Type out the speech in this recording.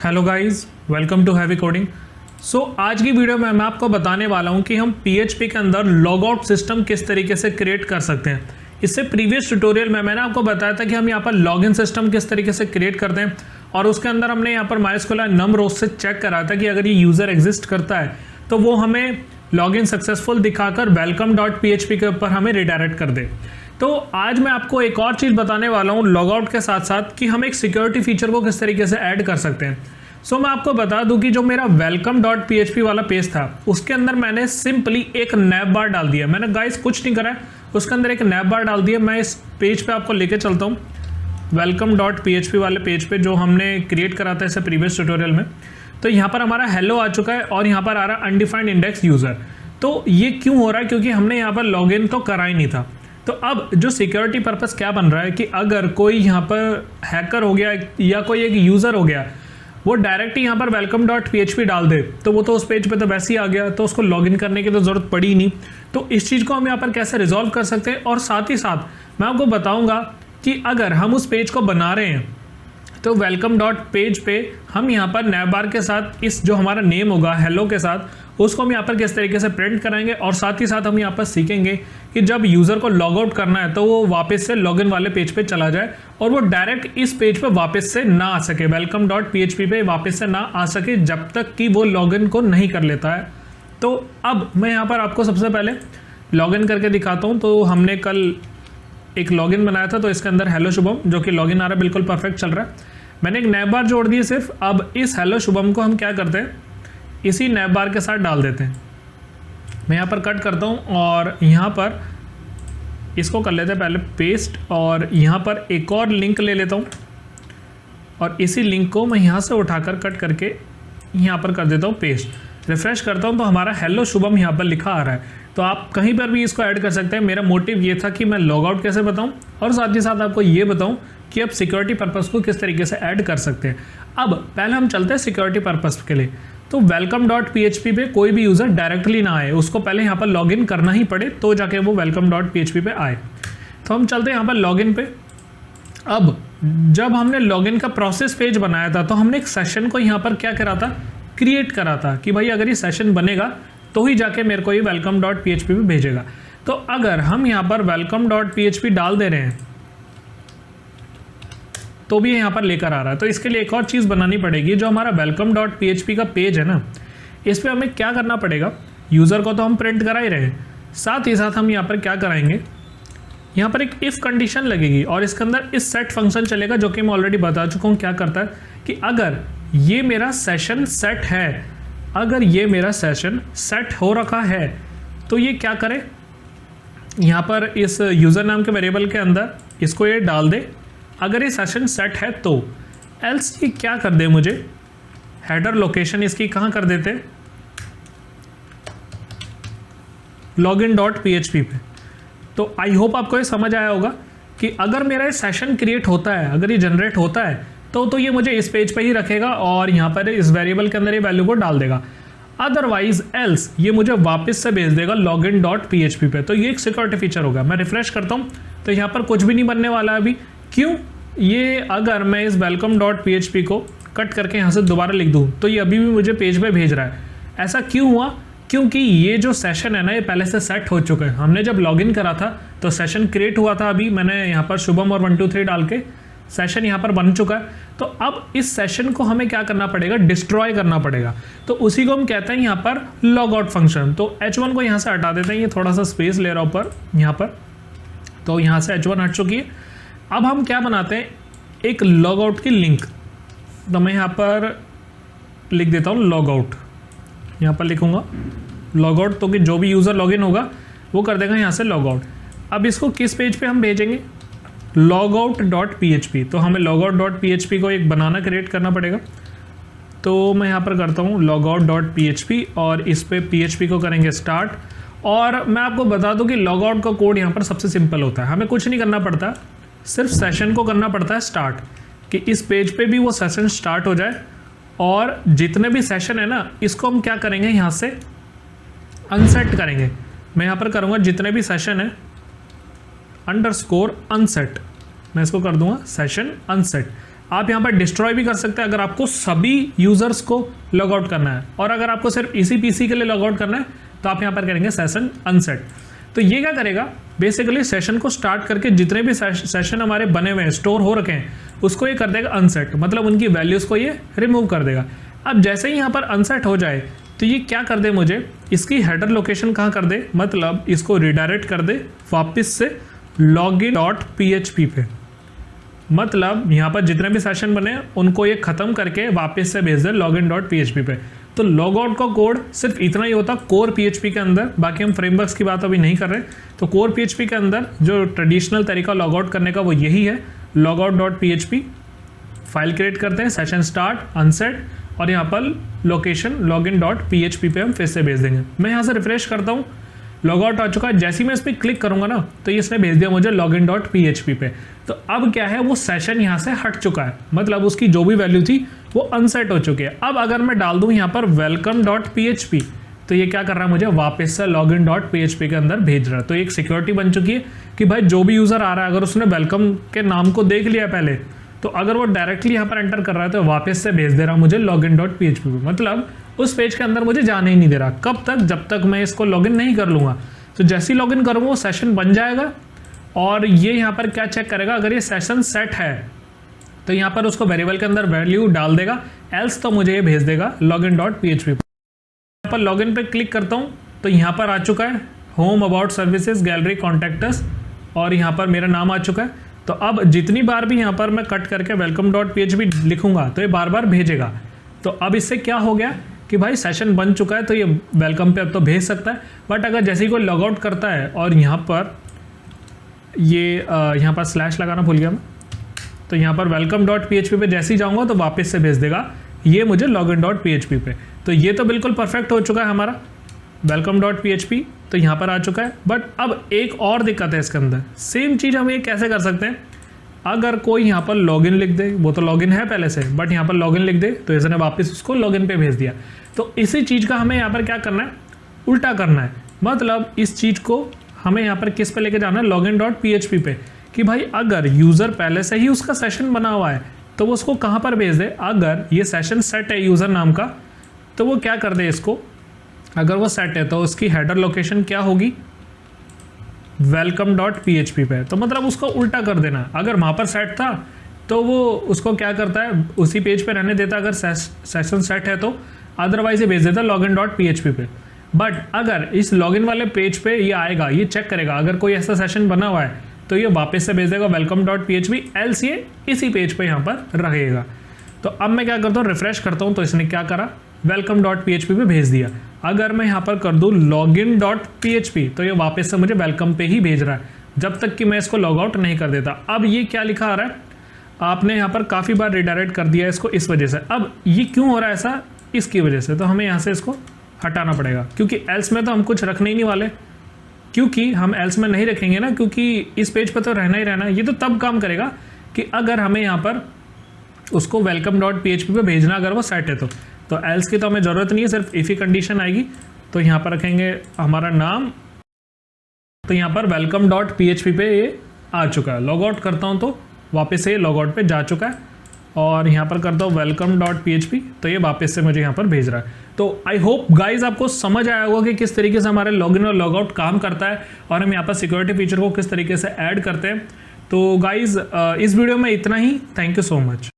Hello guys, welcome to heavy coding. आज की video में मैं आपको बताने वाला हूं कि हम PHP के अंदर लॉगआउट सिस्टम किस तरीके से क्रिएट कर सकते हैं। इससे प्रीवियस ट्यूटोरियल में मैंने आपको बताया था कि हम यहाँ पर लॉगिन सिस्टम किस तरीके से क्रिएट करते हैं और उसके अंदर हमने यहाँ पर MySQL num rows से चेक करा था कि अगर ये यूज़र एग्जिस्ट करता है तो वो हमें लॉगिन सक्सेसफुल दिखाकर welcome.php के ऊपर हमें रिडायरेक्ट कर दे। तो आज मैं आपको एक और चीज़ बताने वाला हूँ लॉगआउट के साथ साथ कि हम एक सिक्योरिटी फीचर को किस तरीके से ऐड कर सकते हैं। मैं आपको बता दूं कि जो मेरा welcome.php वाला पेज था उसके अंदर मैंने सिंपली एक नैप बार डाल दिया। मैंने गाइस कुछ नहीं करा है, उसके अंदर एक नैप बार डाल दिया। मैं इस पेज पे आपको लेके चलता हूँ welcome.php वाले पेज पे जो हमने क्रिएट करा था इससे प्रीवियस ट्यूटोरियल में। तो यहाँ पर हमारा हेलो आ चुका है और यहाँ पर आ रहा है अनडिफाइंड इंडेक्स यूज़र। तो ये क्यों हो रहा है? क्योंकि हमने यहाँ पर लॉगिन तो करा ही नहीं था। तो अब जो सिक्योरिटी पर्पस क्या बन रहा है कि अगर कोई यहाँ पर हैकर हो गया या कोई एक यूज़र हो गया, वो डायरेक्ट ही यहाँ पर welcome.php डाल दे तो वो तो उस पेज पे तो वैसे ही आ गया, तो उसको लॉगिन करने की तो ज़रूरत पड़ी ही नहीं। तो इस चीज़ को हम यहाँ पर कैसे रिजॉल्व कर सकते हैं और साथ ही साथ मैं आपको बताऊँगा कि अगर हम उस पेज को बना रहे हैं तो welcome.पेज पे हम यहाँ पर नैप बार के साथ इस जो हमारा नेम होगा हेलो के साथ उसको हम यहाँ पर किस तरीके से प्रिंट कराएंगे और साथ ही साथ हम यहाँ पर सीखेंगे कि जब यूज़र को लॉग आउट करना है तो वो वापस से लॉगिन वाले पेज पे चला जाए और वो डायरेक्ट इस पेज पे वापस से ना आ सके, welcome.php पे वापस से ना आ सके जब तक कि वो लॉगिन को नहीं कर लेता है। तो अब मैं यहाँ पर आपको सबसे पहले लॉगिन करके दिखाता हूँ। तो हमने कल एक लॉगिन बनाया था, तो इसके अंदर हेलो शुभम जो कि लॉगिन आ रहा है, बिल्कुल परफेक्ट चल रहा है। मैंने एक नैप बार जोड़ दी सिर्फ। अब इस हेलो शुभम को हम क्या करते हैं, इसी नैप बार के साथ डाल देते हैं। मैं यहाँ पर कट करता हूँ और यहाँ पर इसको कर लेते हैं पहले पेस्ट और यहाँ पर एक और लिंक ले लेता हूँ और इसी लिंक को मैं यहाँ से उठाकर कट करके यहाँ पर कर देता हूँ पेस्ट। रिफ्रेश करता हूँ तो हमारा हेलो शुभम यहाँ पर लिखा आ रहा है। तो आप कहीं पर भी इसको ऐड कर सकते हैं। मेरा मोटिव ये था कि मैं लॉग आउट कैसे बताऊँ और साथ ही साथ आपको ये बताऊँ कि आप सिक्योरिटी पर्पस को किस तरीके से ऐड कर सकते हैं। अब पहले हम चलते हैं सिक्योरिटी पर्पस के लिए। तो welcome.php पे कोई भी यूज़र डायरेक्टली ना आए, उसको पहले यहाँ पर लॉगिन करना ही पड़े तो जाके वो welcome.php पे आए। तो हम चलते हैं यहाँ पर लॉगिन पे। अब जब हमने लॉगिन का प्रोसेस पेज बनाया था तो हमने एक सेशन को यहाँ पर क्या करा था, क्रिएट करा था कि भाई अगर ये सेशन बनेगा तो ही जाके मेरे को ये welcome.php पे भेजेगा। तो अगर हम यहाँ पर welcome.php डाल दे रहे हैं तो भी यहाँ पर लेकर आ रहा है। तो इसके लिए एक और चीज़ बनानी पड़ेगी। जो हमारा welcome.php का पेज है ना, इस पर हमें क्या करना पड़ेगा, यूज़र को तो हम प्रिंट करा ही रहे हैं, साथ ही साथ हम यहाँ पर क्या कराएंगे, यहाँ पर एक इफ़ कंडीशन लगेगी और इसके अंदर इस सेट फंक्शन चलेगा जो कि मैं ऑलरेडी बता चुका हूँ क्या करता है कि अगर ये मेरा सेशन सेट है, अगर ये मेरा सेशन सेट हो रखा है तो ये क्या करे, यहाँ पर इस यूज़र नाम के वेरिएबल के अंदर इसको ये डाल दे अगर ये सेशन सेट है तो। एल्स ये क्या कर दे, मुझे हेडर लोकेशन इसकी कहाँ कर देते, login.php पे। तो आई होप आपको ये समझ आया होगा कि अगर मेरा ये सेशन क्रिएट होता है, अगर ये जनरेट होता है तो ये मुझे इस पेज पे ही रखेगा और यहाँ पर इस वेरिएबल के अंदर ये वैल्यू को डाल देगा। अदरवाइज एल्स ये मुझे वापस से भेज देगा login.php पे। तो ये एक सिक्योरिटी फीचर होगा। मैं रिफ्रेश करता हूँ तो यहाँ पर कुछ भी नहीं बनने वाला है अभी। क्यों? ये अगर मैं इस welcome.php को कट करके यहाँ से दोबारा लिख दूँ तो ये अभी भी मुझे पेज पे भेज रहा है। ऐसा क्यों हुआ? क्योंकि ये जो सेशन है ना, ये पहले से सेट हो चुका है। हमने जब लॉगिन करा था तो सेशन क्रिएट हुआ था। अभी मैंने यहाँ पर शुभम और 1 2 3 डाल के सेशन यहाँ पर बन चुका है। तो अब इस सेशन को हमें क्या करना पड़ेगा, डिस्ट्रॉय करना पड़ेगा। तो उसी को हम कहते हैं यहाँ पर लॉग आउट फंक्शन। तो H1 को यहाँ से हटा देते हैं, ये थोड़ा सा स्पेस ले रहा ऊपर यहाँ पर। तो यहाँ से H1 हट चुकी है। अब हम क्या बनाते हैं, एक लॉग आउट की लिंक। तो मैं यहाँ पर लिख देता हूँ लॉग आउट, यहाँ पर लिखूँगा लॉग आउट, तो कि जो भी यूज़र लॉगिन होगा वो कर देगा यहाँ से लॉग आउट। अब इसको किस पेज पे हम भेजेंगे, logout.php। तो हमें logout.php को एक बनाना क्रिएट करना पड़ेगा। तो मैं यहाँ पर करता हूँ logout.php और इस पे php को करेंगे स्टार्ट। और मैं आपको बता दूँ कि लॉगआउट का कोड यहाँ पर सबसे सिंपल होता है, हमें कुछ नहीं करना पड़ता, सिर्फ सेशन को करना पड़ता है स्टार्ट, कि इस पेज पे भी वो सेशन स्टार्ट हो जाए। और जितने भी सेशन है ना, इसको हम क्या करेंगे, यहाँ से अनसेट करेंगे। मैं यहाँ पर करूँगा जितने भी सेशन है अंडरस्कोर अनसेट, मैं इसको कर दूंगा सेशन अनसेट। आप यहाँ पर डिस्ट्रॉय भी कर सकते हैं अगर आपको सभी यूजर्स को लॉग आउट करना है, और अगर आपको सिर्फ इसी पीसी के लिए लॉग आउट करना है तो आप यहाँ पर करेंगे सेशन अनसेट। तो ये क्या करेगा, बेसिकली सेशन को स्टार्ट करके जितने भी सेशन हमारे बने हुए हैं, स्टोर हो रखे हैं, उसको ये कर देगा अनसेट, मतलब उनकी वैल्यूज़ को ये रिमूव कर देगा। अब जैसे ही यहाँ पर अनसेट हो जाए तो ये क्या कर दे, मुझे इसकी हेडर लोकेशन कहाँ कर दे, मतलब इसको रिडायरेक्ट कर दे वापस से login.php पे। मतलब यहाँ पर जितने भी सेशन बने उनको ये ख़त्म करके वापस से भेज दे login.php पे। तो लॉग आउट का कोड सिर्फ इतना ही होता कोर PHP के अंदर, बाकी हम फ्रेमवर्क्स की बात अभी नहीं कर रहे। तो कोर PHP के अंदर जो ट्रेडिशनल तरीका लॉग आउट करने का वो यही है, logout.php फाइल क्रिएट करते हैं, सेशन स्टार्ट अनसेट, और यहाँ पर लोकेशन login.php पे हम फिर से भेज देंगे। मैं यहाँ से रिफ्रेश करता हूँ, लॉग आउट आ चुका है। जैसे ही मैं इस पर क्लिक करूँगा ना तो इसने भेज दिया मुझे login.php पे। तो अब क्या है, वो सेशन यहाँ से हट चुका है, मतलब उसकी जो भी वैल्यू थी वो अनसेट हो चुकी है। अब अगर मैं डाल दूँ यहाँ पर welcome.php तो ये क्या कर रहा है, मुझे वापस से login.php के अंदर भेज रहा है। तो एक सिक्योरिटी बन चुकी है कि भाई जो भी यूज़र आ रहा है, अगर उसने वेलकम के नाम को देख लिया पहले, तो अगर वो डायरेक्टली यहाँ पर एंटर कर रहा है तो वापस से भेज दे रहा मुझे login.php पे, मतलब उस पेज के अंदर मुझे जाने ही नहीं दे रहा। कब तक, जब तक मैं इसको लॉगिन नहीं कर लूँगा। तो जैसे ही लॉगिन करूँगा वो सेशन बन जाएगा, और ये यहाँ पर क्या चेक करेगा, अगर ये सेशन सेट है तो यहाँ पर उसको वेरिएबल के अंदर वैल्यू डाल देगा, एल्स तो मुझे ये भेज देगा login.php पे। यहाँ पर लॉगिन पे क्लिक करता हूँ तो यहाँ पर आ चुका है home, about services, gallery, contacts, और यहाँ पर मेरा नाम आ चुका है। तो अब जितनी बार भी यहाँ पर मैं कट करके welcome.php लिखूंगा तो ये बार बार भेजेगा। तो अब इससे क्या हो गया कि भाई सेशन बन चुका है तो ये वेलकम पे अब तो भेज सकता है। बट अगर जैसे ही कोई लॉग आउट करता है और यहाँ पर यहाँ पर स्लैश लगाना भूल गया मैं, तो यहाँ पर welcome.php पे जैसे ही जाऊँगा तो वापस से भेज देगा ये मुझे login.php पे। तो ये तो बिल्कुल परफेक्ट हो चुका है हमारा welcome.php, तो यहाँ पर आ चुका है। बट अब एक और दिक्कत है इसके अंदर, सेम चीज़ हम ये कैसे कर सकते हैं, अगर कोई यहाँ पर लॉगिन लिख दे, वो तो लॉगिन है पहले से, बट यहाँ पर लॉगिन लिख दे तो इसने वापस उसको लॉगिन पे भेज दिया। तो इसी चीज़ का हमें यहाँ पर क्या करना है, उल्टा करना है। मतलब इस चीज़ को हमें यहाँ पर किस पे लेके जाना है, login.php पे, कि भाई अगर यूज़र पहले से ही उसका सेशन बना हुआ है तो वो उसको कहाँ पर भेज दे। अगर ये सेशन सेट है यूज़र नाम का तो वो क्या कर दे इसको, अगर वो सेट है तो उसकी हेडर लोकेशन क्या होगी, welcome.php पे। तो मतलब उसको उल्टा कर देना, अगर वहाँ पर सेट था तो वो उसको क्या करता है, उसी पेज पे रहने देता अगर सेशन सेट है तो, अदरवाइज ये भेज देता login.php पे। बट अगर इस लॉगिन वाले पेज पे ये आएगा, ये चेक करेगा अगर कोई ऐसा सेशन बना हुआ है तो ये वापस से भेज देगा welcome.php, एल्स ये इसी पेज पे यहाँ पर रहेगा। तो अब मैं क्या करता हूँ, रिफ्रेश करता हूँ तो इसने क्या करा, welcome.php पे भेज दिया। अगर मैं यहाँ पर कर दूँ login.php तो ये वापस से मुझे वेलकम पे ही भेज रहा है, जब तक कि मैं इसको लॉग आउट नहीं कर देता। अब ये क्या लिखा आ रहा है, आपने यहाँ पर काफ़ी बार रिडायरेक्ट कर दिया है इसको इस वजह से। अब ये क्यों हो रहा है ऐसा, इसकी वजह से। तो हमें यहाँ से इसको हटाना पड़ेगा, क्योंकि एल्स में तो हम कुछ रखने ही नहीं वाले, क्योंकि हम एल्स में नहीं रखेंगे ना, क्योंकि इस पेज पर तो रहना ही रहना। ये तो तब काम करेगा कि अगर हमें यहाँ पर उसको welcome.php पे भेजना अगर वो सेट है तो एल्स की तो हमें ज़रूरत नहीं है, सिर्फ इफ़ी कंडीशन आएगी। तो यहाँ पर रखेंगे हमारा नाम, तो यहाँ पर welcome.php पे ये आ चुका है। लॉग आउट करता हूँ तो वापस से लॉग आउट पे जा चुका है, और यहाँ पर करता हूँ welcome.php तो ये वापस से मुझे यहाँ पर भेज रहा है। तो आई होप गाइज आपको समझ आया होगा कि किस तरीके से हमारे लॉगिन और लॉग आउट काम करता है, और हम यहाँ पर सिक्योरिटी फीचर को किस तरीके से ऐड करते हैं। तो गाइज इस वीडियो में इतना ही, थैंक यू सो मच।